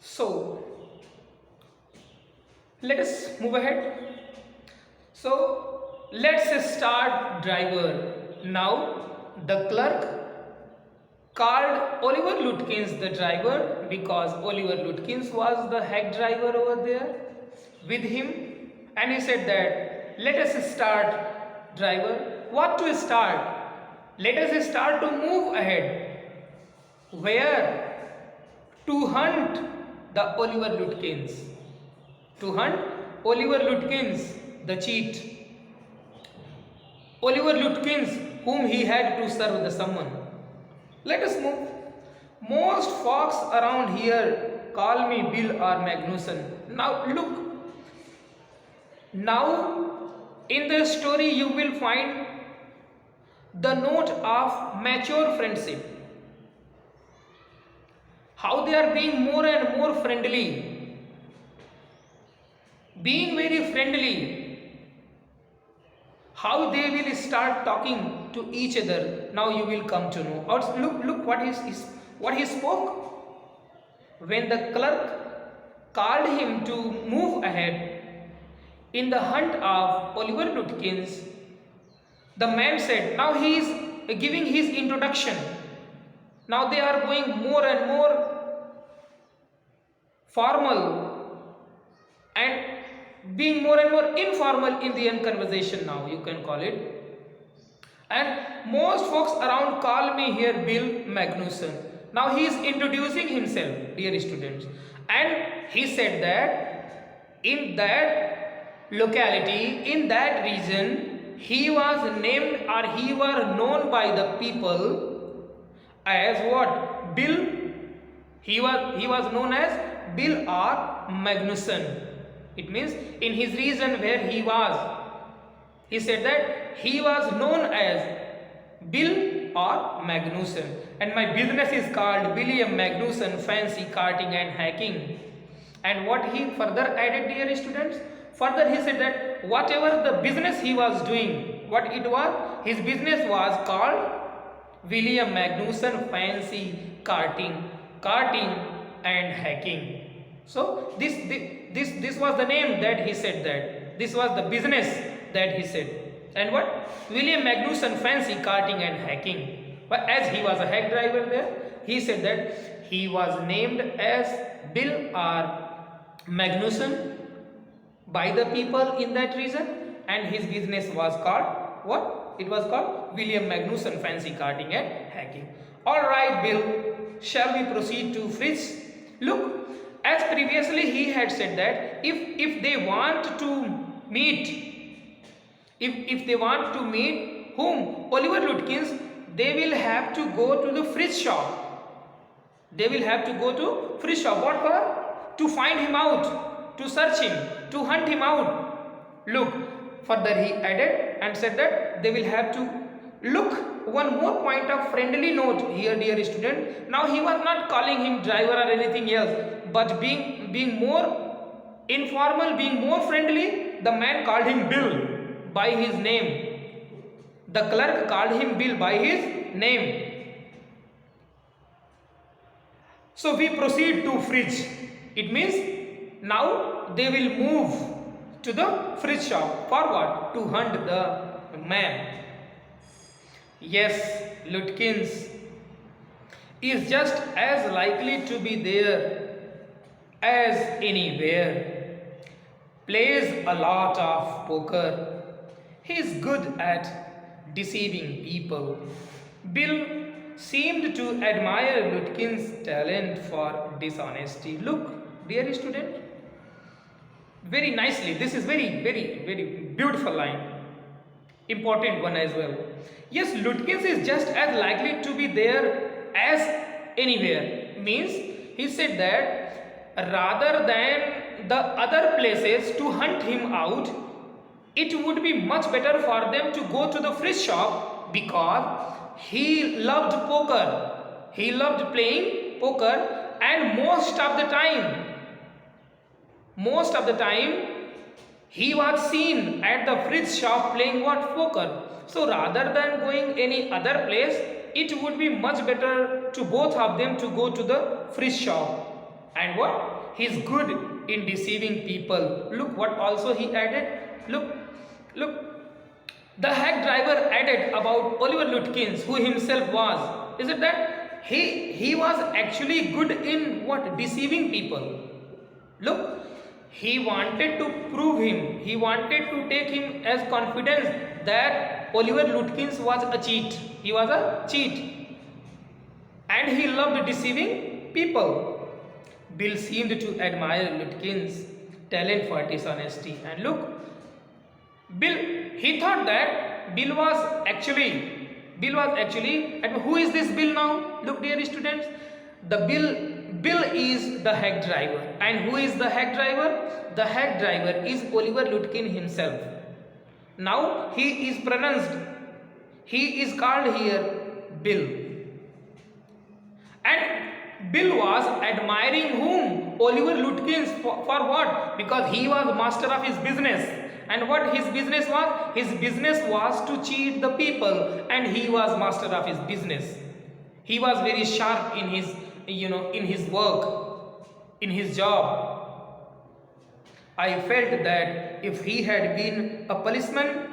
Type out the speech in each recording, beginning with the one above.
So let us move ahead. So let's start driver. Now the clerk called Oliver Lutkins the driver because Oliver Lutkins was the head driver over there with him, and he said that let us start driver. What to start? Let us start to move ahead. Where? To hunt the Oliver Lutkins. To hunt Oliver Lutkins, the cheat. Oliver Lutkins, whom he had to serve the summon. Let us move. Most folks around here call me Bill or Magnuson. Now look. Now in the story you will find the note of mature friendship. How they are being more and more friendly. Being very friendly. How they will start talking to each other. Now you will come to know. Look what he spoke. When the clerk called him to move ahead in the hunt of Oliver Lutkins, the man said, now he is giving his introduction. Now they are going more and more formal and being more and more informal in the end conversation, now you can call it. And most folks around call me here Bill Magnuson. Now he is introducing himself, dear students, and he said that in that locality, in that region, he was named or he was known by the people as what? Bill. He was known as Bill or Magnuson. It means in his region where he was, he said that he was known as Bill or Magnuson, and my business is called William Magnuson Fancy Karting and Hacking. And what he further added, dear students, further he said that whatever the business he was doing, what it was, his business was called William Magnuson Fancy Karting and Hacking. So this was the name that he said, that this was the business that he said. And what? William Magnuson Fancy Karting and Hacking. But as he was a hack driver there, he said that he was named as Bill or Magnuson by the people in that region, and his business was called what? It was called William Magnuson Fancy Karting and Hacking. Alright Bill, shall we proceed to Fritz? Look, as previously he had said that if they want to meet, if they want to meet whom? Oliver Lutkins, they will have to go to the Fritz shop. They will have to go to Fritz shop. What for? To find him out, to search him, to hunt him out. Look, further he added and said that they will have to look. One more point of friendly note here, dear student. Now he was not calling him driver or anything else, but being more informal, being more friendly, the man called him Bill by his name. The clerk called him Bill by his name. So we proceed to Fridge. It means now they will move to the Fridge shop. For what? To hunt the man. Yes, Lutkins is just as likely to be there as anywhere. Plays a lot of poker. He is good at deceiving people. Bill seemed to admire Lutkins' talent for dishonesty. Look, dear student, very nicely. This is very beautiful line. Important one as well. Yes, Lutkins is just as likely to be there as anywhere. Means he said that rather than the other places to hunt him out, it would be much better for them to go to the Fritz shop because he loved poker. He loved playing poker, and most of the time he was seen at the Fritz shop playing what? Poker. So rather than going any other place, it would be much better to both of them to go to the Fritz shop. And what? He's good in deceiving people. Look what also he added. Look. The hack driver added about Oliver Lutkins, who himself was. Is it that he was actually good in what? Deceiving people. Look, he wanted to prove him. He wanted to take him as confidence that Oliver Lutkins was a cheat. He was a cheat. And he loved deceiving people. Bill seemed to admire Lutkins' talent for dishonesty. And look, he thought that Bill was actually, and who is this Bill now? Look, dear students, Bill is the hack driver. And who is the hack driver? The hack driver is Oliver Lutkin himself. Now he is called here Bill. And Bill was admiring whom? Oliver Lutkins for what? Because he was master of his business. And what his business was? His business was to cheat the people, and he was master of his business. He was very sharp in his, in his work, in his job. I felt that if he had been a policeman,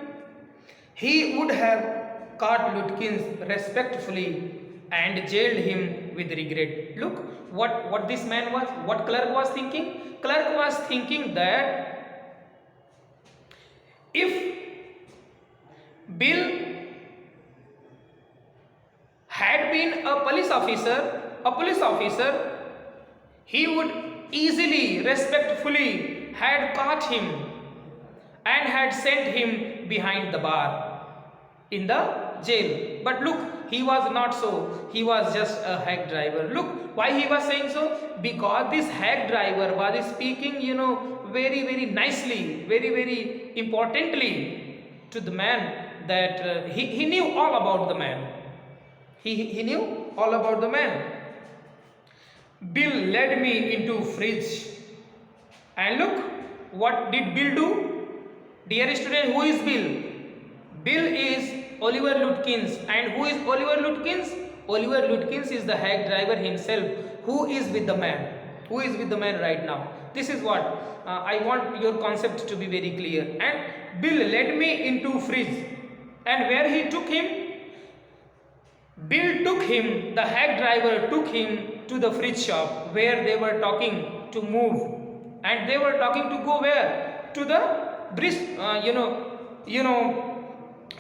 he would have caught Lutkins respectfully and jailed him with regret. Look what this man was, what Clerk was thinking. Clerk was thinking that if Bill had been a police officer, he would easily, respectfully had caught him and had sent him behind the bar in the jail. But look, he was not so. He was just a hack driver. Look, why he was saying so? Because this hack driver was speaking, very, very nicely, very, very importantly to the man, that he knew all about the man. He knew all about the man. Bill led me into fridge. And look, what did Bill do? Dear student, who is Bill? Bill is Oliver Lutkins. And who is Oliver Lutkins? Oliver Lutkins is the hack driver himself, who is with the man. Who is with the man right now? This is what I want your concept to be very clear. And Bill led me into fridge. And where he took him? Bill took him, the hack driver took him to the fridge shop where they were talking to move. And they were talking to go where? To the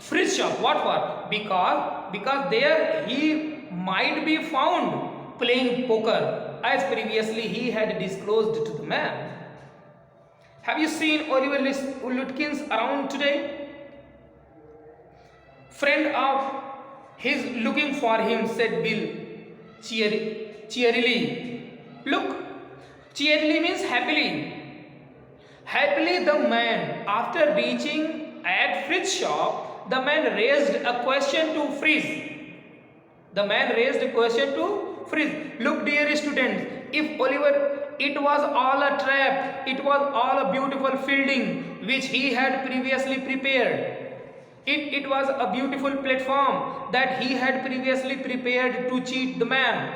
fridge shop. What for? Because there he might be found playing poker, as previously he had disclosed to the man. Have you seen Oliver Lutkins around today? Friend of his looking for him, said Bill cheerily. Look, cheerily means happily. Happily the man, after reaching at fridge shop, the man raised a question to freeze. The man raised a question to freeze. Look, dear students, if Oliver, it was all a trap, it was all a beautiful fielding which he had previously prepared. It was a beautiful platform that he had previously prepared to cheat the man,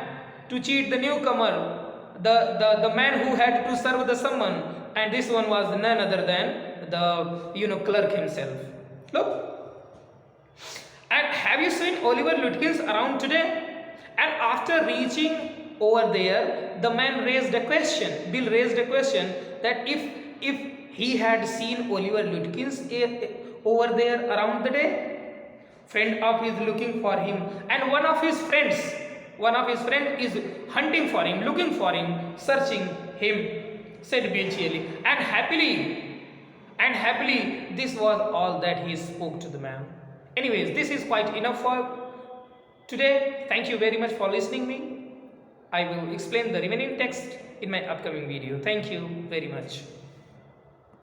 to cheat the newcomer, the man who had to serve the summon, and this one was none other than the clerk himself. Look. And have you seen Oliver Lutkins around today? And after reaching over there, the man raised a question. Bill raised a question that if he had seen Oliver Lutkins over there around the day, friend of his looking for him, and one of his friends is hunting for him, looking for him, searching him, said Bill cheerily. And happily, this was all that he spoke to the man. Anyways, this is quite enough for today. Thank you very much for listening me. I will explain the remaining text in my upcoming video. Thank you very much.